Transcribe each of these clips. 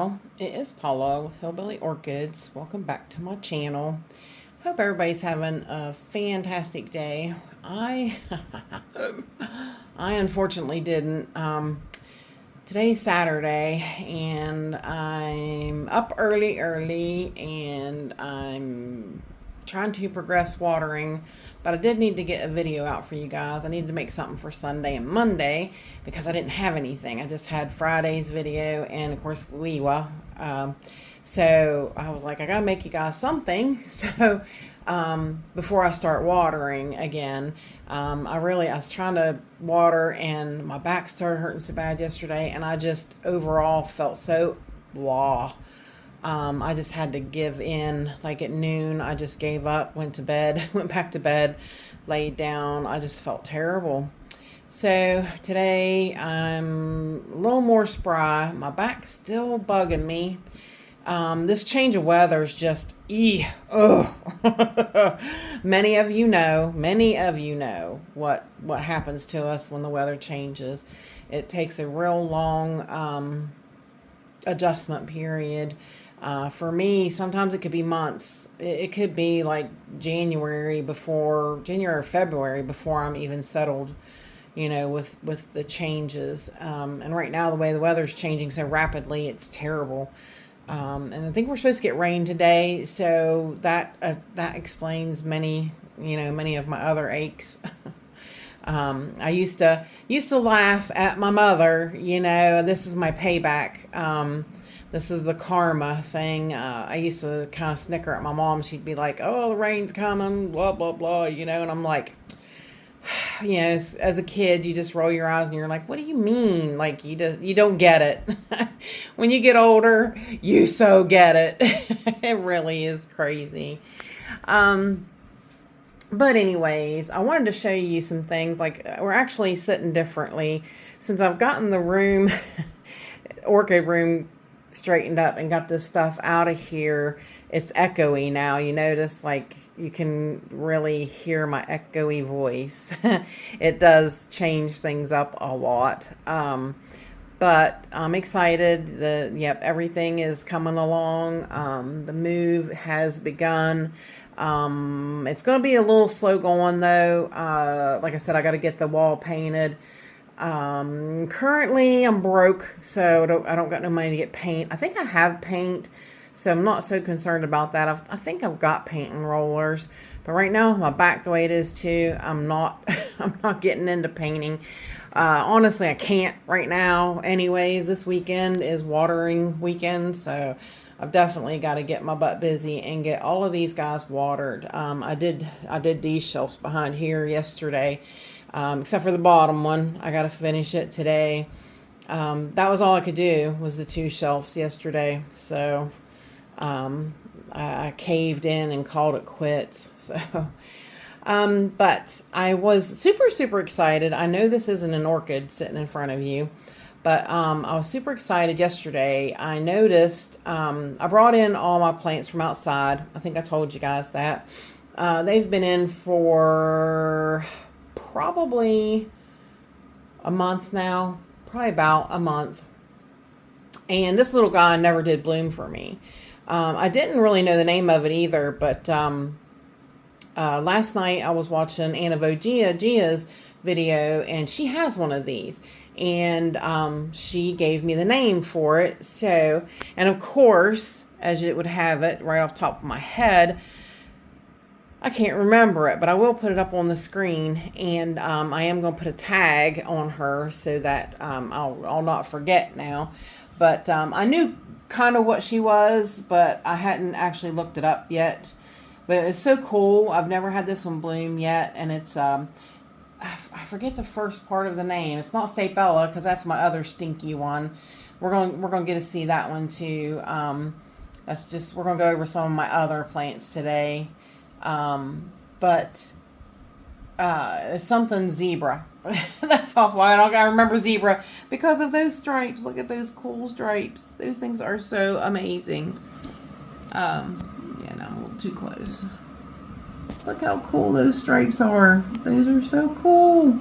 y'all. It is Paula with Hillbilly Orchids. Welcome back to my channel. Hope everybody's having a fantastic day. I unfortunately didn't. Today's Saturday and I'm up early and I'm trying to progress watering, but I did need to get a video out for you guys. I needed to make something for Sunday and Monday because I didn't have anything. I just had Friday's video and of course Weewa. So I was like, I gotta make you guys something. So before I start watering again, I was trying to water and my back started hurting so bad yesterday, and I just overall felt so blah. I just had to give in. Like at noon, I just gave up, went to bed, went back to bed, laid down. I just felt terrible. So today I'm a little more spry. My back's still bugging me. This change of weather is just, many of you know what happens to us when the weather changes. It takes a real long adjustment period. For me, sometimes it could be months. It could be like January or February before I'm even settled, with the changes. And right now, the way the weather's changing so rapidly, it's terrible. And I think we're supposed to get rain today, so that explains many of my other aches. I used to laugh at my mother. This is my payback. This is the karma thing. I used to kind of snicker at my mom. She'd be like, "Oh, the rain's coming," blah blah blah, and I'm like, as a kid, you just roll your eyes and you're like, what do you mean? Like, you don't get it. When you get older, you so get it. It really is crazy. But anyways, I wanted to show you some things. Like, we're actually sitting differently since I've gotten the room, orchid room, straightened up and got this stuff out of here. It's echoey now. You notice, like, you can really hear my echoey voice. It does change things up a lot. But I'm excited. Everything is coming along. The move has begun. It's going to be a little slow going though. Like I said, I got to get the wall painted. Currently I'm broke, so I don't got no money to get paint. I think I have paint, so I'm not so concerned about that. I think I've got paint and rollers, but right now my back the way it is too, I'm not getting into painting. Honestly, I can't right now. Anyways, this weekend is watering weekend, so I've definitely got to get my butt busy and get all of these guys watered. I did these shelves behind here yesterday, except for the bottom one. I got to finish it today. That was all I could do, was the 2 shelves yesterday. So I caved in and called it quits. So, but I was super, super excited. I know this isn't an orchid sitting in front of you, but I was super excited yesterday. I noticed I brought in all my plants from outside. I think I told you guys that. They've been in for probably a month now, probably about a month. And this little guy never did bloom for me. I didn't really know the name of it either, but last night I was watching Anna Gia's video, and she has one of these, and she gave me the name for it. So, and of course, as it would have it right off the top of my head, I can't remember it, but I will put it up on the screen, and I am going to put a tag on her so that I'll not forget now. But I knew kind of what she was, but I hadn't actually looked it up yet. But it's so cool. I've never had this one bloom yet, and it's I forget the first part of the name. It's not Stapella, because that's my other stinky one. We're going to get to see that one too. We're going to go over some of my other plants today. But something zebra. That's awful. I remember zebra because of those stripes. Look at those cool stripes. Those things are so amazing. A little too close. Look how cool those stripes are. Those are so cool.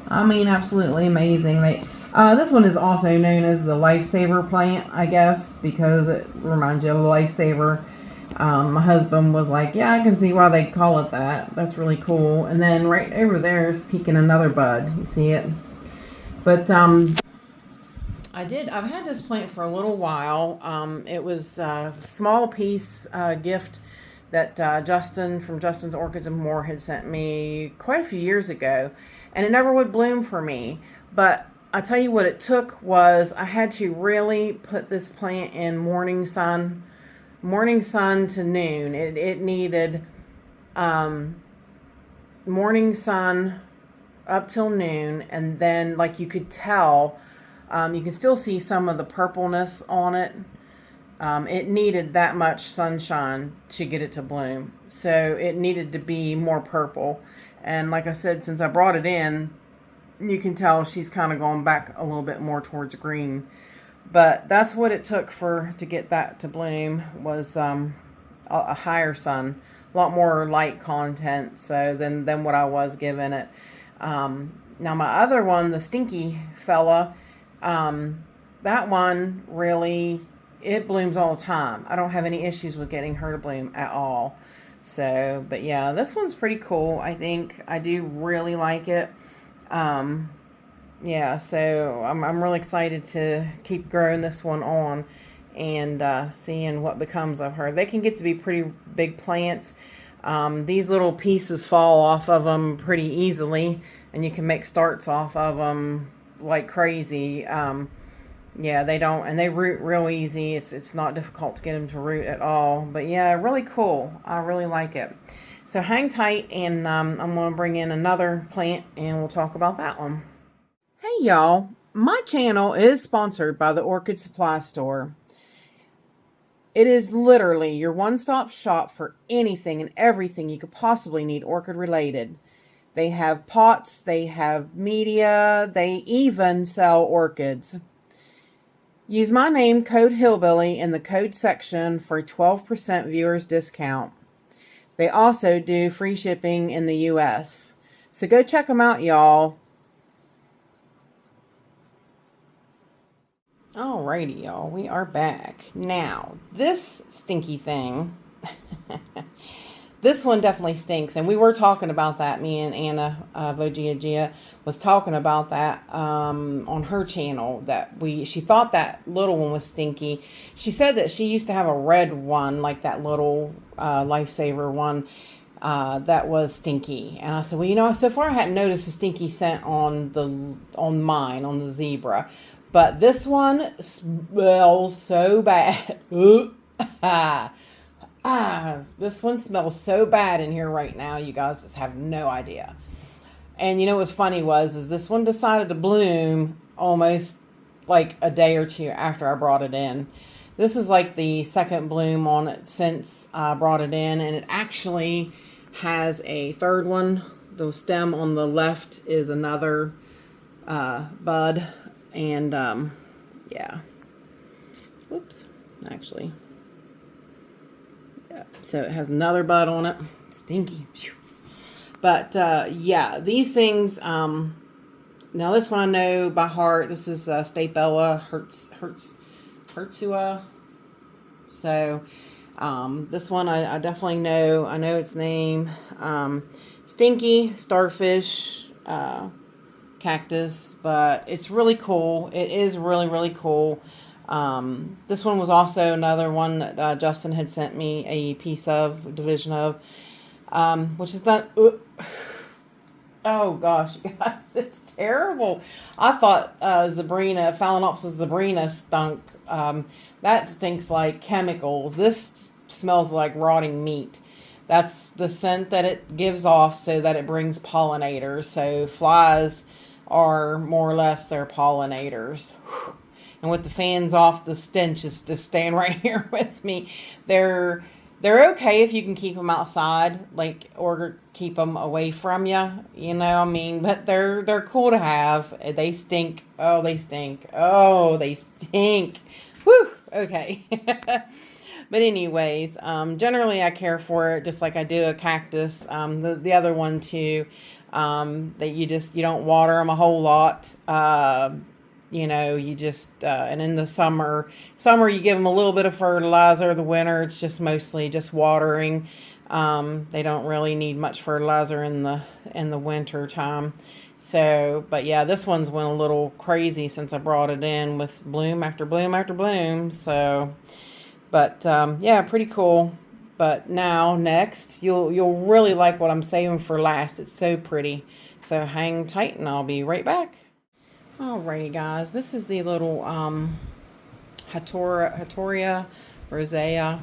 I mean, absolutely amazing. This one is also known as the Lifesaver plant, I guess, because it reminds you of a lifesaver. My husband was like, yeah, I can see why they call it that. That's really cool. And then right over there is peeking another bud. You see it? But I've had this plant for a little while. It was a small piece gift that Justin from Justin's Orchids and More had sent me quite a few years ago. And it never would bloom for me. But I tell you what it took was I had to really put this plant in morning sun to noon. It needed morning sun up till noon, and then like you could tell, you can still see some of the purpleness on it. It needed that much sunshine to get it to bloom, so it needed to be more purple. And like I said, since I brought it in, you can tell she's kind of gone back a little bit more towards green. But that's what it took to get that to bloom, was a higher sun, a lot more light content than what I was giving it. Now my other one, the stinky fella, that one really, it blooms all the time. I don't have any issues with getting her to bloom at all. So, but yeah, this one's pretty cool. I think I do really like it. Yeah, so I'm really excited to keep growing this one on and seeing what becomes of her. They can get to be pretty big plants. These little pieces fall off of them pretty easily, and you can make starts off of them like crazy. Yeah, they don't, and they root real easy. It's not difficult to get them to root at all. But yeah, really cool. I really like it. So hang tight, and I'm going to bring in another plant, and we'll talk about that one. Hey y'all, my channel is sponsored by the Orchid Supply Store. It is literally your one-stop shop for anything and everything you could possibly need orchid related. They have pots, they have media, they even sell orchids. Use my name, code Hillbilly, in the code section for a 12% viewers discount. They also do free shipping in the US. So go check them out, y'all. Alrighty, y'all, we are back. Now, this stinky thing, this one definitely stinks, and we were talking about that. Me and Anna Vogia was talking about that on her channel, that she thought that little one was stinky. She said that she used to have a red one, like that little Lifesaver one, that was stinky. And I said, well, so far I hadn't noticed a stinky scent on the zebra. But this one smells so bad. This one smells so bad in here right now. You guys just have no idea. And you know what's funny is this one decided to bloom almost like a day or two after I brought it in. This is like the second bloom on it since I brought it in. And it actually has a third one. The stem on the left is another bud. And, yeah. Oops. Actually. Yeah. So it has another bud on it. Stinky. But, yeah. These things, now this one I know by heart. This is Stapella Hirtsua. So, this one I definitely know. I know its name. Stinky Starfish, cactus, but it's really cool. It is really, really cool. This one was also another one that Justin had sent me a division of, which is done. Oh gosh, guys, it's terrible. I thought Phalaenopsis zebrina stunk. That stinks like chemicals. This smells like rotting meat. That's the scent that it gives off, so that it brings pollinators. So flies are more or less their pollinators. And with the fans off, the stench is just staying right here with me. They're okay if you can keep them outside, or keep them away from you. But they're cool to have. They stink. Oh, they stink. Oh, they stink. Whew. Okay. But anyways, generally I care for it just like I do a cactus. The other one too. That you don't water them a whole lot. you know, you just and in the summer you give them a little bit of fertilizer. The winter it's just mostly just watering. They don't really need much fertilizer in the winter time. So, but yeah, this one's went a little crazy since I brought it in with bloom after bloom after bloom. So, but yeah, pretty cool. But now next, you'll really like what I'm saving for last. It's so pretty. So hang tight, and I'll be right back. Alrighty, guys, this is the little Hatoria rosea.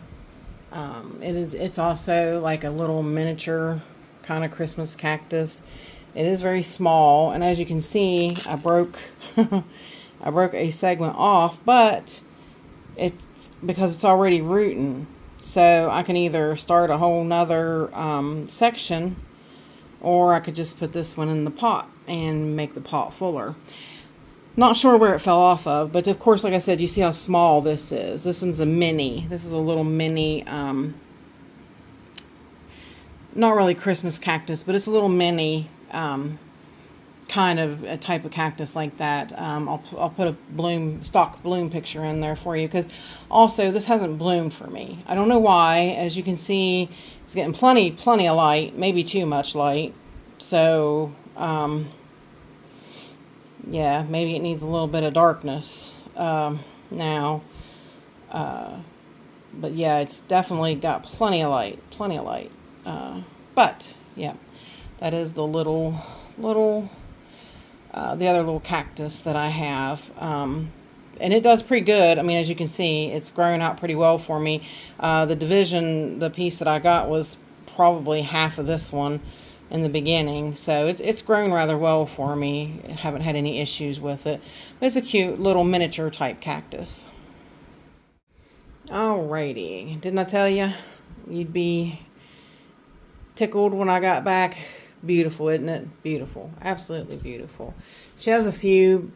It's also like a little miniature kind of Christmas cactus. It is very small, and as you can see, I broke I broke a segment off, but it's because it's already rooting. So I can either start a whole nother section, or I could just put this one in the pot and make the pot fuller. Not sure where it fell off of, but of course, like I said, you see how small this is. This one's a mini. This is a little mini, not really Christmas cactus, but it's a little mini kind of a type of cactus like that. I'll put a stock bloom picture in there for you, because also this hasn't bloomed for me. I don't know why. As you can see, it's getting plenty of light, maybe too much light. So, yeah, maybe it needs a little bit of darkness now. But yeah, it's definitely got plenty of light. But yeah, that is the the other little cactus that I have. And it does pretty good. I mean, as you can see, it's grown out pretty well for me. The piece that I got was probably half of this one in the beginning, so it's grown rather well for me. I haven't had any issues with it. It's a cute little miniature type cactus. Alrighty, didn't I tell you you'd be tickled when I got back? Beautiful, isn't it? Beautiful, absolutely beautiful. She has a few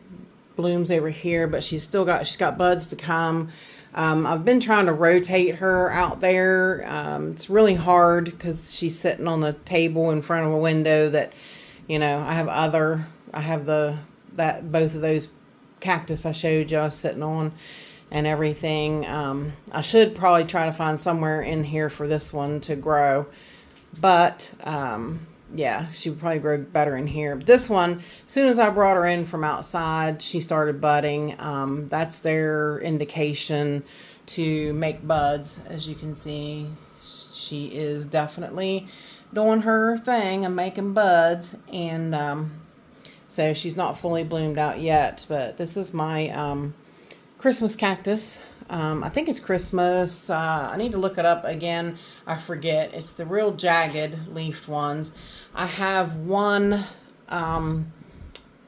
blooms over here, but she's got buds to come. I've been trying to rotate her out there. It's really hard because she's sitting on the table in front of a window that, you know, I have both of those cactus I showed you sitting on and everything. I should probably try to find somewhere in here for this one to grow, but yeah, she would probably grow better in here. But this one, as soon as I brought her in from outside, she started budding. That's their indication to make buds. As you can see, she is definitely doing her thing and making buds. And so she's not fully bloomed out yet. But this is my Christmas cactus. I think it's Christmas. I need to look it up again. I forget. It's the real jagged leafed ones. I have one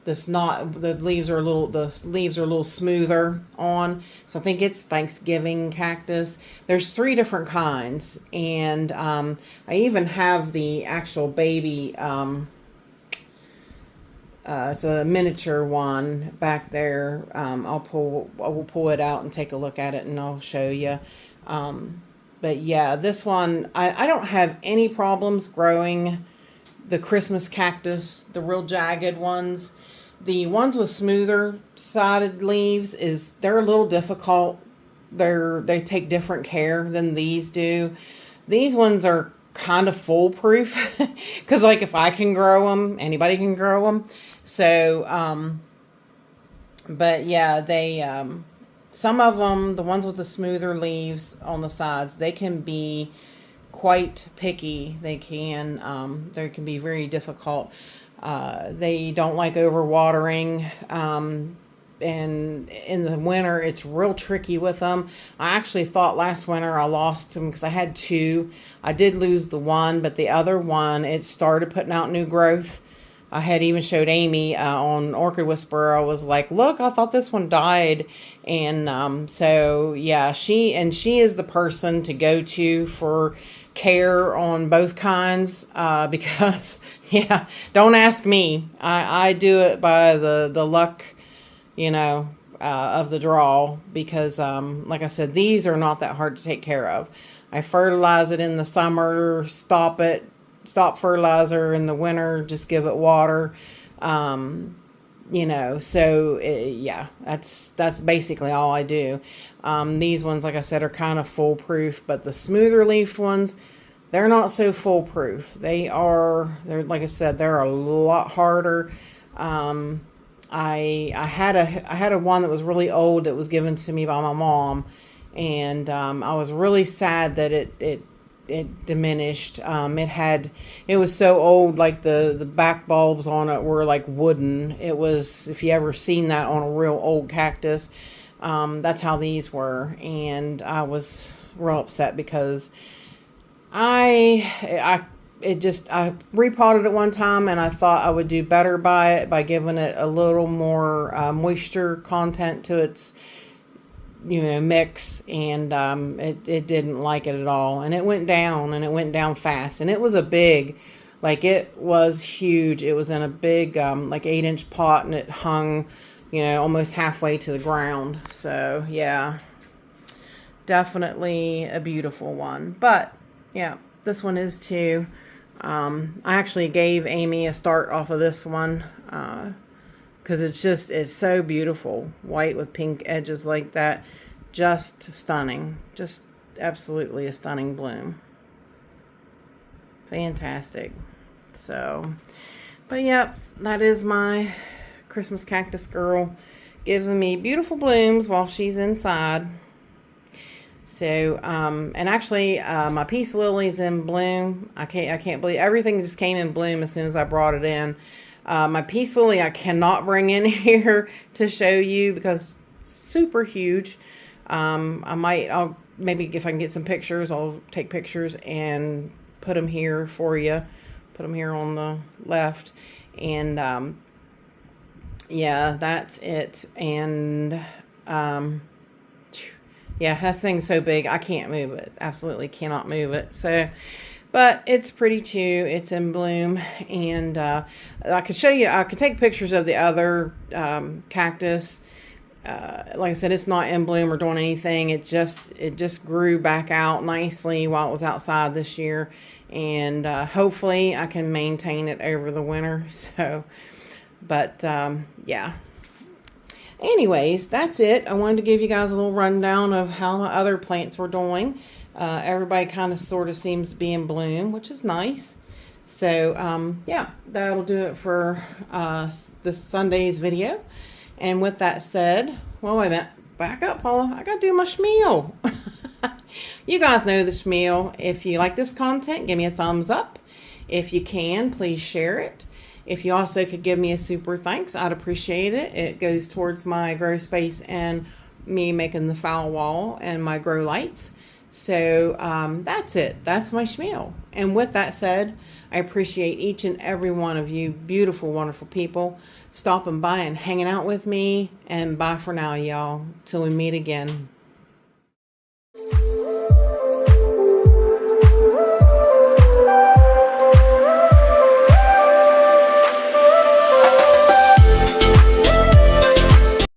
that's not, the leaves are a little smoother on. So I think it's Thanksgiving cactus. There's 3 different kinds, and I even have the actual baby. It's a miniature one back there. I will pull it out and take a look at it, and I'll show you. But yeah, this one, I don't have any problems growing the Christmas cactus, the real jagged ones. The ones with smoother sided leaves, they're a little difficult. They take different care than these do. These ones are kind of foolproof because, like, if I can grow them, anybody can grow them. So, but yeah, some of them, the ones with the smoother leaves on the sides, they can be quite picky. They can be very difficult. They don't like overwatering. And in the winter, it's real tricky with them. I actually thought last winter I lost them because I had 2. I did lose the one, but the other one, it started putting out new growth. I had even showed Amy on Orchid Whisperer. I was like, look, I thought this one died. And so, yeah, she is the person to go to for care on both kinds because, yeah, don't ask me. I do it by the luck, you know, of the draw because, like I said, these are not that hard to take care of. I fertilize it in the summer, stop fertilizer in the winter, just give it water. So yeah, that's basically all I do. These ones, like I said, are kind of foolproof, but the smoother leafed ones, they're not so foolproof. They're like I said, they're a lot harder. I had a one that was really old that was given to me by my mom, and I was really sad that it diminished. It was so old, like the back bulbs on it were like wooden. It was, if you ever seen that on a real old cactus, that's how these were, and I was real upset because I repotted it one time, and I thought I would do better by it by giving it a little more moisture content to its mix, and it didn't like it at all, and it went down, and it went down fast, and it was it was huge. It was in a big like 8-inch pot, and it hung almost halfway to the ground. So yeah, definitely a beautiful one. But yeah, this one is too. I actually gave Amy a start off of this one because it's so beautiful, white with pink edges like that. Just stunning, just absolutely a stunning bloom. Fantastic. So, but yep, that is my Christmas cactus girl giving me beautiful blooms while she's inside. So, and actually, my peace lily's in bloom. I can't believe everything just came in bloom as soon as I brought it in. My peace lily I cannot bring in here to show you because it's super huge. I'll maybe if I can get some pictures, I'll take pictures and put them here for you. Put them here on the left, and yeah, that's it. And yeah, that thing's so big, I can't move it. Absolutely cannot move it. So, but it's pretty too. It's in bloom. And I could show you, I could take pictures of the other cactus. Like I said, it's not in bloom or doing anything. It just grew back out nicely while it was outside this year. And hopefully I can maintain it over the winter. So, but yeah. Anyways, that's it. I wanted to give you guys a little rundown of how my other plants were doing. Everybody kind of sort of seems to be in bloom, which is nice. So, yeah, that'll do it for this Sunday's video. And with that said, well, wait a minute. Back up, Paula. I got to do my schmeal. You guys know the schmeal. If you like this content, give me a thumbs up. If you can, please share it. If you also could give me a super thanks, I'd appreciate it. It goes towards my grow space and me making the foul wall and my grow lights. So that's it. That's my schmeal. And with that said, I appreciate each and every one of you beautiful, wonderful people stopping by and hanging out with me. And bye for now, y'all. Till we meet again.